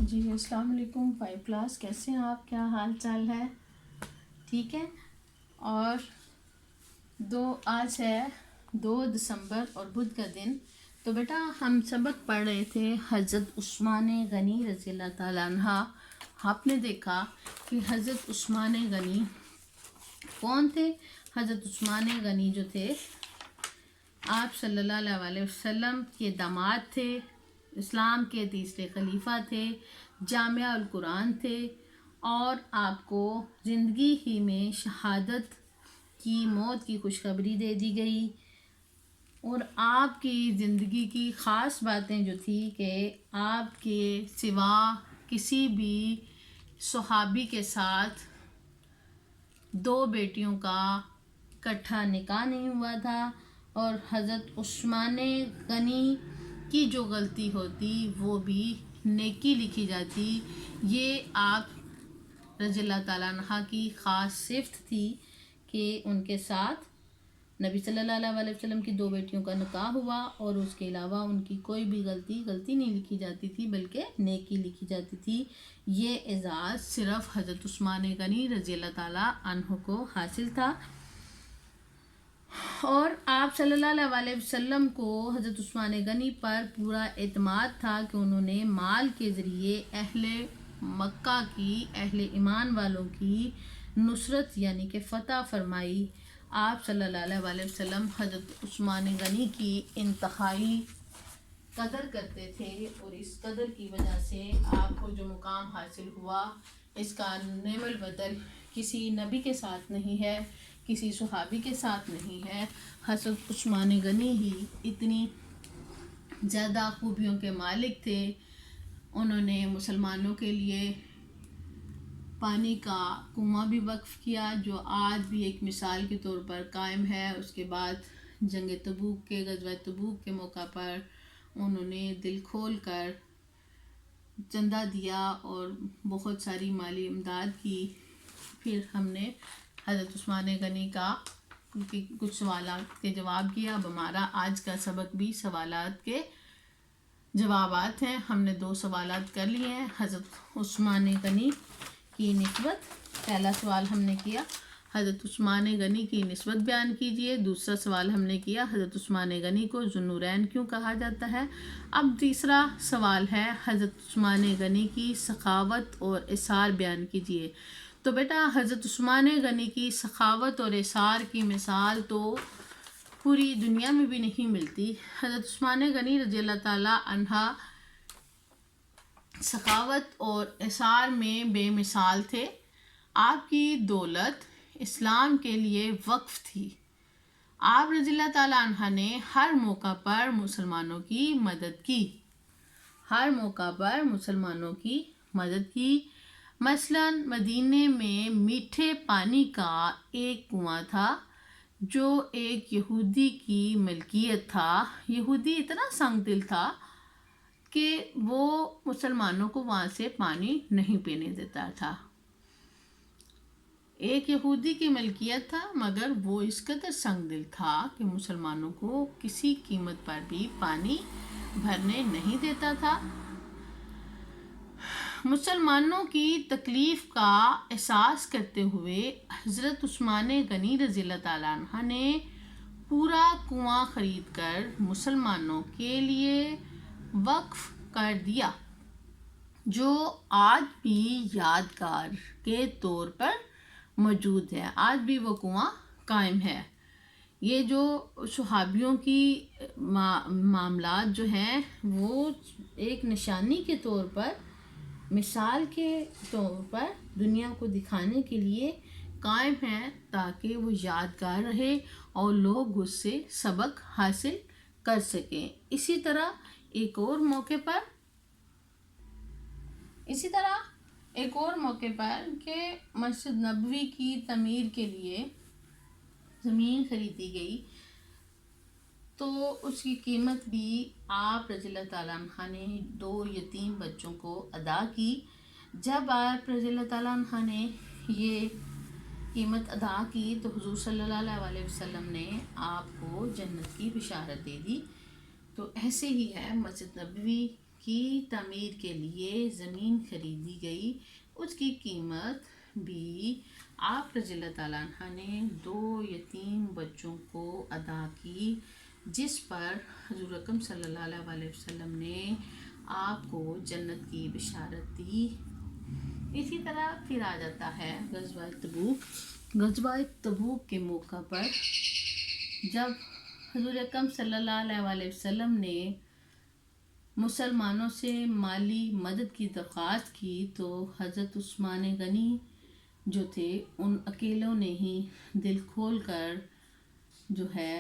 جی السلام علیکم 5 کلاس، کیسے ہیں آپ؟ کیا حال چال ہے؟ ٹھیک ہے. اور آج ہے 2 دسمبر اور بدھ کا دن. تو بیٹا ہم سبق پڑھ رہے تھے حضرت عثمان غنی رضی اللہ تعالیٰ عنہ. آپ نے دیکھا کہ حضرت عثمان غنی کون تھے؟ حضرت عثمان غنی جو تھے آپ صلی اللہ علیہ وسلم کے داماد تھے، اسلام کے تیسرے خلیفہ تھے، جامع القرآن تھے، اور آپ کو زندگی ہی میں شہادت کی موت کی خوشخبری دے دی گئی. اور آپ کی زندگی کی خاص باتیں جو تھی کہ آپ کے سوا کسی بھی صحابی کے ساتھ 2 بیٹیوں کا اکٹھا نکاح نہیں ہوا تھا، اور حضرت عثمان غنی کی جو غلطی ہوتی وہ بھی نیکی لکھی جاتی. یہ آپ رضی اللہ تعالیٰ عنہ کی خاص صفت تھی کہ ان کے ساتھ نبی صلی اللہ علیہ وسلم کی 2 بیٹیوں کا نکاح ہوا، اور اس کے علاوہ ان کی کوئی بھی غلطی نہیں لکھی جاتی تھی بلکہ نیکی لکھی جاتی تھی. یہ اعزاز صرف حضرت عثمان غنی رضی اللہ تعالیٰ عنہ کو حاصل تھا. اور آپ صلی اللہ علیہ وسلم کو حضرت عثمان غنی پر پورا اعتماد تھا کہ انہوں نے مال کے ذریعے اہل مکہ کی، اہل ایمان والوں کی نصرت یعنی کہ فتح فرمائی. آپ صلی اللہ علیہ وسلم حضرت عثمان غنی کی انتہائی قدر کرتے تھے، اور اس قدر کی وجہ سے آپ کو جو مقام حاصل ہوا اس کا نعم البدل کسی نبی کے ساتھ نہیں ہے، کسی صحابی کے ساتھ نہیں ہے. حضرت عثمان غنی ہی اتنی زیادہ خوبیوں کے مالک تھے. انہوں نے مسلمانوں کے لیے پانی کا کنواں بھی وقف کیا جو آج بھی ایک مثال کے طور پر قائم ہے. اس کے بعد غزوہ تبوک کے موقع پر انہوں نے دل کھول کر چندہ دیا اور بہت ساری مالی امداد کی. پھر ہم نے حضرت عثمان غنی کا کچھ سوالات کے جواب کیا. اب ہمارا آج کا سبق بھی سوالات کے جوابات ہیں. ہم نے 2 سوالات کر لیے ہیں. حضرت عثمان غنی کی نسبت، پہلا سوال ہم نے کیا حضرت عثمان غنی کی نسبت بیان کیجئے. دوسرا سوال ہم نے کیا حضرت عثمان غنی کو ذو النورین کیوں کہا جاتا ہے. اب تیسرا سوال ہے حضرت عثمان غنی کی سخاوت اور ایثار بیان کیجئے. تو بیٹا حضرت عثمان غنی کی سخاوت اور ایثار کی مثال تو پوری دنیا میں بھی نہیں ملتی. حضرت عثمان غنی رضی اللہ تعالیٰ عنہ سخاوت اور ایثار میں بے مثال تھے. آپ کی دولت اسلام کے لیے وقف تھی. آپ رضی اللہ تعالیٰ عنہ نے ہر موقع پر مسلمانوں کی مدد کی، مثلاً مدینے میں میٹھے پانی کا ایک کنواں تھا جو ایک یہودی کی ملکیت تھا. یہودی اتنا سنگ دل تھا کہ وہ مسلمانوں کو وہاں سے پانی نہیں پینے دیتا تھا. ایک یہودی کی ملکیت تھا مگر وہ اس قدر سنگ دل تھا کہ مسلمانوں کو کسی قیمت پر بھی پانی بھرنے نہیں دیتا تھا. مسلمانوں کی تکلیف کا احساس کرتے ہوئے حضرت عثمان غنی رضی اللہ تعالیٰ عنہ نے پورا کنواں خرید کر مسلمانوں کے لیے وقف کر دیا، جو آج بھی یادگار کے طور پر موجود ہے. آج بھی وہ کنواں قائم ہے. یہ جو صحابیوں کی معاملات جو ہیں وہ ایک نشانی کے طور پر، مثال کے طور پر دنیا کو دکھانے کے لیے قائم ہیں تاکہ وہ یادگار رہے اور لوگ اس سے سبق حاصل کر سکیں. اسی طرح ایک اور موقع پر کہ مسجد نبوی کی تعمیر کے لیے زمین خریدی گئی تو اس کی قیمت بھی آپ رضی اللہ تعالیٰ عنہ نے 2 یتیم بچوں کو ادا کی. جب آپ رضی اللہ تعالیٰ عنہ نے یہ قیمت ادا کی تو حضور صلی اللہ علیہ وسلم نے آپ کو جنت کی بشارت دے دی. تو ایسے ہی ہے مسجد نبوی کی تعمیر کے لیے زمین خریدی گئی، اس کی قیمت بھی آپ رضی اللہ تعالیٰ عنہ نے 2 یتیم بچوں کو ادا کی، جس پر حضور اکرم صلی اللہ علیہ وسلم نے آپ کو جنت کی بشارت دی۔ اسی طرح پھر آ جاتا ہے غزوہ تبوک۔ غزوہ تبوک کے موقع پر جب حضور اکرم صلی اللہ علیہ وسلم نے مسلمانوں سے مالی مدد کی درخواست کی تو حضرت عثمان غنی جو تھے ان اکیلوں نے ہی دل کھول کر جو ہے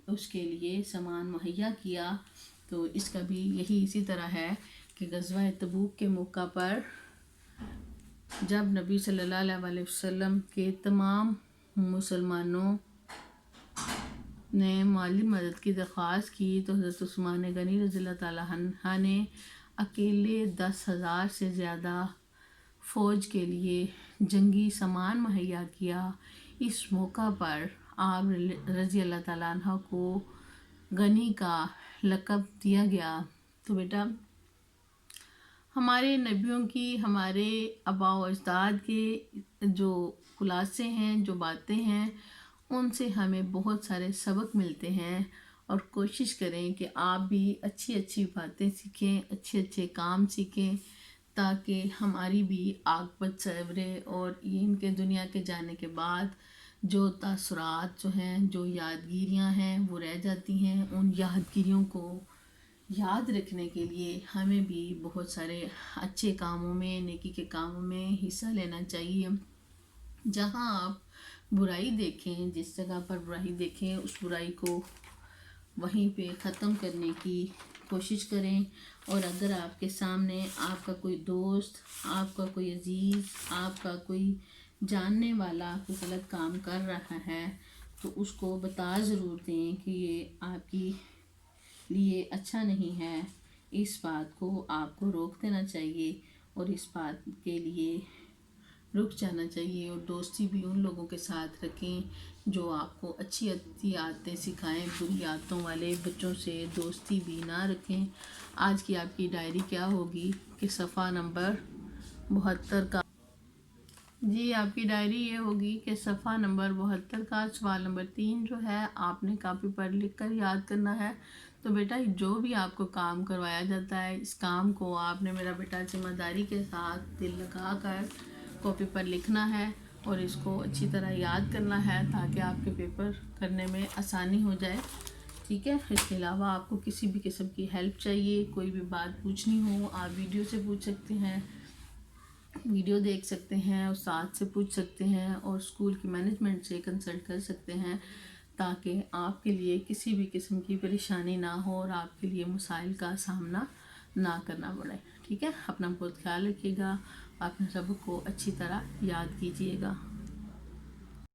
اس کے لیے سامان مہیا کیا۔ تو اس کا بھی یہی اسی طرح ہے کہ غزوہ تبوک کے موقع پر جب نبی صلی اللہ علیہ وسلم کے تمام مسلمانوں نے مالی مدد کی درخواست کی تو حضرت عثمان غنی رضی اللہ تعالیٰ عنہ نے اکیلے 10,000 سے زیادہ فوج کے لیے جنگی سامان مہیا کیا۔ اس موقع پر آپ رضی اللہ تعالیٰ عنہ کو غنی کا لقب دیا گیا۔ تو بیٹا ہمارے نبیوں کی، ہمارے آباء و اجداد کے جو خلاصے ہیں، جو باتیں ہیں، ان سے ہمیں بہت سارے سبق ملتے ہیں، اور کوشش کریں کہ آپ بھی اچھی اچھی باتیں سیکھیں، اچھے اچھے کام سیکھیں، تاکہ ہماری بھی عاقبت سنورے اور ان کے دنیا کے جانے کے بعد جو تاثرات جو ہیں، جو یادگیریاں ہیں وہ رہ جاتی ہیں۔ ان یادگیریوں کو یاد رکھنے کے لیے ہمیں بھی بہت سارے اچھے کاموں میں، نیکی کے کاموں میں حصہ لینا چاہیے۔ جہاں آپ برائی دیکھیں، جس جگہ پر برائی دیکھیں، اس برائی کو وہیں پہ ختم کرنے کی کوشش کریں۔ اور اگر آپ کے سامنے آپ کا کوئی دوست، آپ کا کوئی عزیز، آپ کا کوئی جاننے والا کوئی غلط کام کر رہا ہے تو اس کو بتا ضرور دیں کہ یہ آپ کی لیے اچھا نہیں ہے۔ اس بات کو آپ کو روک دینا چاہیے اور اس بات کے لیے رک جانا چاہیے، اور دوستی بھی ان لوگوں کے ساتھ رکھیں جو آپ کو اچھی اچھی عادتیں سکھائیں۔ بری عادتوں والے بچوں سے دوستی بھی نہ رکھیں۔ آج کی آپ کی ڈائری کیا ہوگی کہ صفحہ نمبر 72 کا جی آپ کی ڈائری یہ ہوگی کہ صفحہ نمبر 72 کا سوال نمبر 3 جو ہے آپ نے کاپی پر لکھ کر یاد کرنا ہے۔ تو بیٹا جو بھی آپ کو کام کروایا جاتا ہے، اس کام کو آپ نے میرا بیٹا ذمہ داری کے ساتھ دل لگا کر کاپی پر لکھنا ہے اور اس کو اچھی طرح یاد کرنا ہے تاکہ آپ کے پیپر کرنے میں آسانی ہو جائے، ٹھیک ہے۔ اس کے علاوہ آپ کو کسی بھی قسم کی ہیلپ چاہیے، کوئی بھی بات پوچھنی ہو، آپ ویڈیو سے پوچھ سکتے ہیں، ویڈیو دیکھ سکتے ہیں، استاد سے پوچھ سکتے ہیں، اور اسکول کی مینجمنٹ سے کنسلٹ کر سکتے ہیں، تاکہ آپ کے لیے کسی بھی قسم کی پریشانی نہ ہو اور آپ کے لیے مسائل کا سامنا نہ کرنا پڑے، ٹھیک ہے۔ اپنا بہت خیال رکھیے گا، اپنے سبق کو اچھی طرح یاد کیجیے گا۔